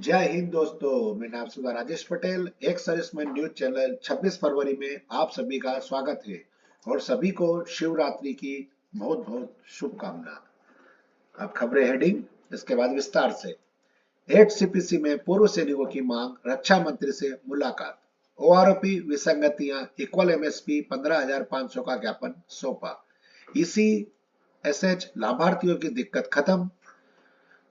जय हिंद दोस्तों, मैं नाम सुधा राजेश पटेल। एक सर्विसमैन न्यूज चैनल 26 फरवरी में आप सभी का स्वागत है और सभी को शिवरात्रि की बहुत बहुत शुभकामना। अब खबरें हेडिंग, इसके बाद विस्तार से। 8 सीपीसी में पूर्व सैनिकों की मांग, रक्षा मंत्री से मुलाकात। ओआरओपी विसंगतियां, इक्वल एमएसपी 15,500 का ज्ञापन सौंपा। इसी एसएच लाभार्थियों की दिक्कत खत्म।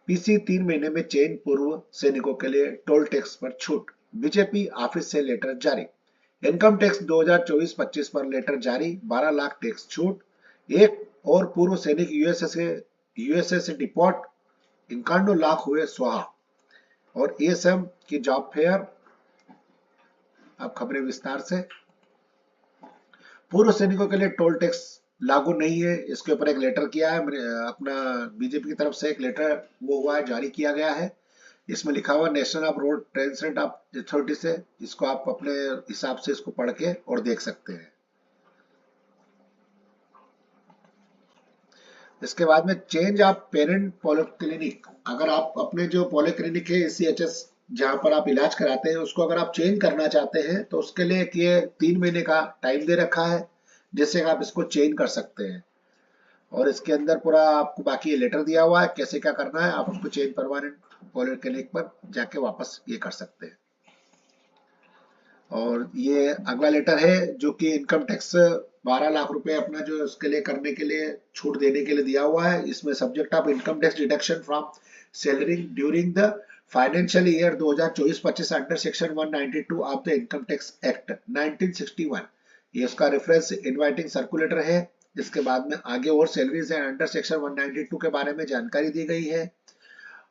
पीसी 3 महीने में चेंज, पूर्व सैनिकों के लिए टोल टैक्स पर छूट। बीजेपी ऑफिस से लेटर जारी। इनकम टैक्स 2024-25 पर लेटर जारी, 12 लाख टैक्स छूट। एक और पूर्व सैनिक यूएसए से डिपोर्ट, 51 लाख हुए स्वाहा। और एएसएम की जॉब फेयर। अब खबरें विस्तार से। पूर्व सैनिकों के लिए टोल टैक्स लागू नहीं है, इसके ऊपर एक लेटर किया है अपना बीजेपी की तरफ से। एक लेटर वो हुआ है, जारी किया गया है। इसमें लिखा हुआ national of road transport of authority से। इसको आप अपने हिसाब से इसको पढ़ के और देख सकते हैं। इसके बाद में चेंज ऑफ पेरेंट पॉलिक्लिनिक। अगर आप अपने जो पॉलिक्लिनिक है सीएचएस जहां पर आप इलाज कराते हैं उसको अगर आप चेंज करना चाहते हैं तो उसके लिए ये 3 महीने का टाइम दे रखा है, जिससे आप इसको चेंज कर सकते हैं। और इसके अंदर पूरा आपको बाकी लेटर दिया हुआ है कैसे क्या करना है। आप उसको चेंज परमानेंट पॉलिक्लिनिक पर जाके वापस ये कर सकते हैं। और ये अगला लेटर है जो कि इनकम टैक्स 12 लाख रुपए अपना जो उसके लिए करने के लिए छूट देने के लिए दिया हुआ है। इसमें subject of income tax deduction from salary during the financial year 2024-25 under section 192 of the income tax act 1961। ये उसका रेफरेंस इनवाइटिंग सर्कुलेटर है। इसके बाद में आगे और सैलरीज एंड अंडर सेक्शन 192 के बारे में जानकारी दी गई है।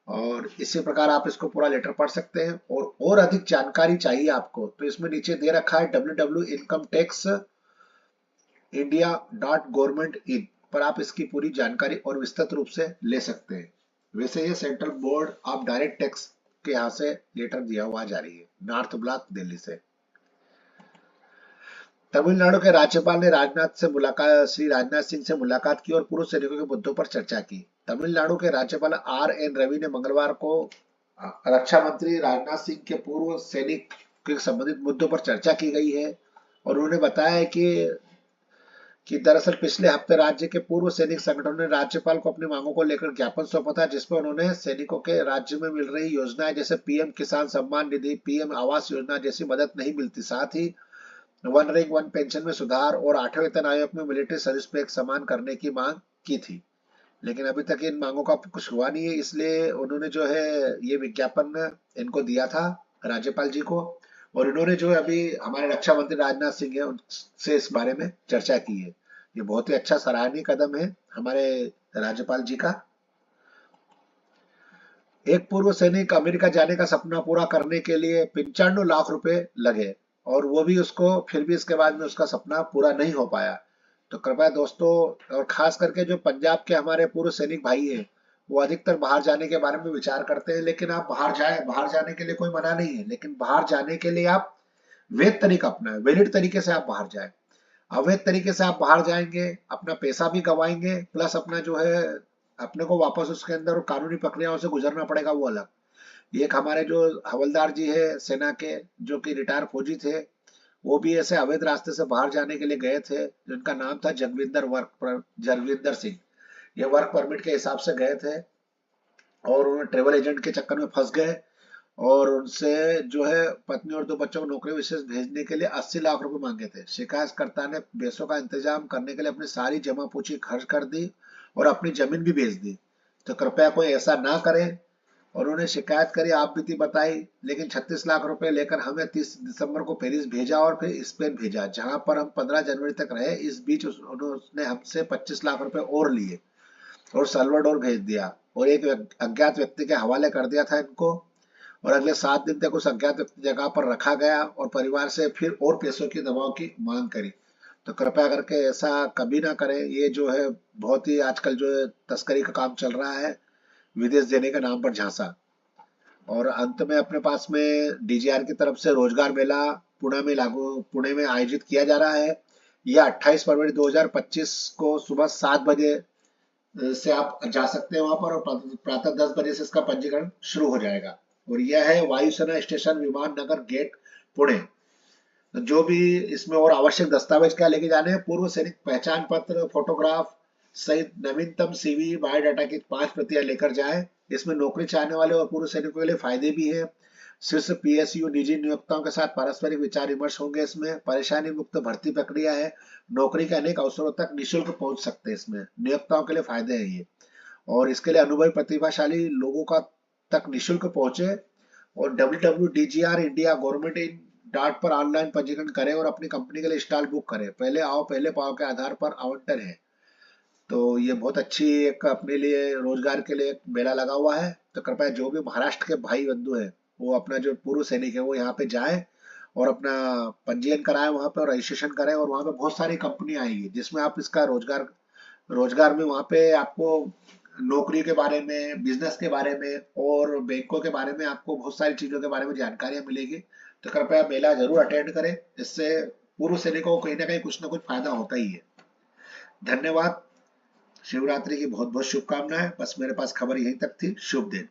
और इसी प्रकार आप इसको पूरा लेटर पढ़ सकते हैं। और अधिक जानकारी चाहिए आपको तो इसमें नीचे दे रखा है www.incometaxindia.government.in पर आप इसकी पूरी जानकारी और विस्तृत रूप से ले सकते हैं। वैसे ये central board of direct tax के यहाँ से लेटर दिया हुआ जारी है, नॉर्थ ब्लॉक दिल्ली से। तमिलनाडु के राज्यपाल ने श्री राजनाथ सिंह से मुलाकात की और पूर्व सैनिकों के मुद्दों पर चर्चा की। तमिलनाडु के राज्यपाल आर.एन. रवि ने मंगलवार को रक्षा मंत्री राजनाथ सिंह के पूर्व सैनिक के संबंधित मुद्दों पर चर्चा की गई है। और उन्होंने बताया है कि दरअसल पिछले हफ्ते राज्य के पूर्व सैनिक संगठनों ने राज्यपाल को अपनी मांगों को लेकर ज्ञापन सौंपा था, जिसमें उन्होंने सैनिकों के राज्य में मिल रही योजनाएं जैसे पीएम किसान सम्मान निधि, पीएम आवास योजना जैसी मदद नहीं मिलती। साथ ही वन रैंक वन पेंशन में सुधार और 8वें वेतन आयोग में मिलिट्री सर्विस पे एक समान करने की मांग की थी। लेकिन अभी तक इन मांगों का कुछ हुआ नहीं है, इसलिए उन्होंने जो है ये विज्ञापन इनको दिया था राज्यपाल जी को। और इन्होंने जो है अभी हमारे रक्षा मंत्री राजनाथ सिंह है उनसे इस बारे में चर्चा की है। ये बहुत ही अच्छा सराहनीय कदम है हमारे राज्यपाल जी का। एक पूर्व सैनिक अमेरिका जाने का सपना पूरा करने के लिए 95 लाख रुपए लगे और वो भी उसको फिर भी इसके बाद में उसका सपना पूरा नहीं हो पाया। तो कृपया दोस्तों, और खास करके जो पंजाब के हमारे पूर्व सैनिक भाई हैं, वो अधिकतर बाहर जाने के बारे में विचार करते हैं। लेकिन आप बाहर जाने के लिए कोई मना नहीं है, लेकिन बाहर जाने के लिए आप वैध तरीका अपनाएं, वैलिड तरीके से आप बाहर जाएं। अवैध तरीके से आप बाहर जाएंगे, अपना पैसा भी गवाएंगे, प्लस अपना जो है अपने को वापस उसके अंदर कानूनी प्रक्रियाओं से गुजरना पड़ेगा, वो अलग। एक हमारे जो हवलदार जी है सेना के, जो कि रिटायर फौजी थे, वो भी ऐसे अवैध रास्ते से बाहर जाने के लिए गए थे, जिनका नाम था जगविंदर सिंह। ये वर्क परमिट के हिसाब से गए थे और उन्होंने ट्रेवल एजेंट के चक्कर में फंस गए। और उनसे जो है पत्नी और 2 बच्चों को नौकरी विशेष भेजने के लिए 80 लाख रुपए मांगे थे। शिकायतकर्ता ने पैसों का इंतजाम करने के लिए अपनी सारी जमा पूंजी खर्च कर दी और अपनी जमीन भी बेच दी। तो कृपया कोई ऐसा ना करे। और उन्होंने शिकायत करी, आप बीती बताई, लेकिन 36 लाख रुपए लेकर हमें 30 दिसंबर को पेरिस भेजा और फिर स्पेन भेजा, जहां पर हम 15 जनवरी तक रहे। इस बीच उसने हमसे 25 लाख रुपए और लिए और सल्वाडोर भेज दिया और एक अज्ञात व्यक्ति के हवाले कर दिया था इनको। और अगले 7 दिन तक उस अज्ञात जगह पर रखा गया और परिवार से फिर और पैसों की दबाव की मांग करी। तो कृपया करके ऐसा कभी ना करें। ये जो है बहुत ही आजकल जो है तस्करी का काम चल रहा है, विदेश देने के नाम पर झांसा। और अंत में अपने पास में डीजीआर की तरफ से रोजगार मेला पुणे में आयोजित किया जा रहा है। यह 28 फरवरी 2025 को सुबह 7 बजे से आप जा सकते हैं वहां पर, और प्रातः 10 बजे से इसका पंजीकरण शुरू हो जाएगा। और यह है वायुसेना स्टेशन विमान नगर गेट पुणे। तो जो भी इसमें और आवश्यक दस्तावेज क्या लेके जाने हैं, पूर्व सैनिक पहचान पत्र, फोटोग्राफ सहित नवीनतम सीवी, बायोडाटा की 5 प्रतियां लेकर जाएं। इसमें नौकरी चाहने वाले और पूर्व सैनिकों के लिए फायदे भी है। शीर्ष पीएसयू निजी नियोक्ताओं के साथ पारस्परिक विचार विमर्श होंगे। इसमें परेशानी मुक्त भर्ती प्रक्रिया है। नौकरी के अनेक अवसरों तक निःशुल्क पहुंच सकते हैं। इसमें नियोक्ताओं के लिए फायदे हैं ये। और इसके लिए अनुभवी प्रतिभाशाली लोगों का तक निःशुल्क पहुंचे। और WWDGR India government in dot पर ऑनलाइन पंजीकरण करें और अपनी कंपनी के लिए स्टॉल बुक करें। पहले आओ पहले पाओ के आधार पर आवंटन है। तो ये बहुत अच्छी एक अपने लिए रोजगार के लिए एक मेला लगा हुआ है। तो कृपया जो भी महाराष्ट्र के भाई बंधु हैं वो अपना जो पूर्व सैनिक है वो यहाँ पे जाए और अपना पंजीयन कराए वहाँ पे और रजिस्ट्रेशन करें। और वहाँ पे बहुत सारी कंपनी आएगी जिसमें आप इसका रोजगार रोजगार में वहाँ पे आपको नौकरी के बारे में, बिजनेस के बारे में और बैंकों के बारे में आपको बहुत सारी चीजों के बारे में जानकारियां मिलेगी। तो कृपया मेला जरूर अटेंड करें। इससे पूर्व सैनिकों को कहीं ना कहीं कुछ ना कुछ फायदा होता ही है। धन्यवाद। शिवरात्रि की बहुत बहुत शुभकामनाएं। बस मेरे पास खबर यहीं तक थी। शुभ दिन।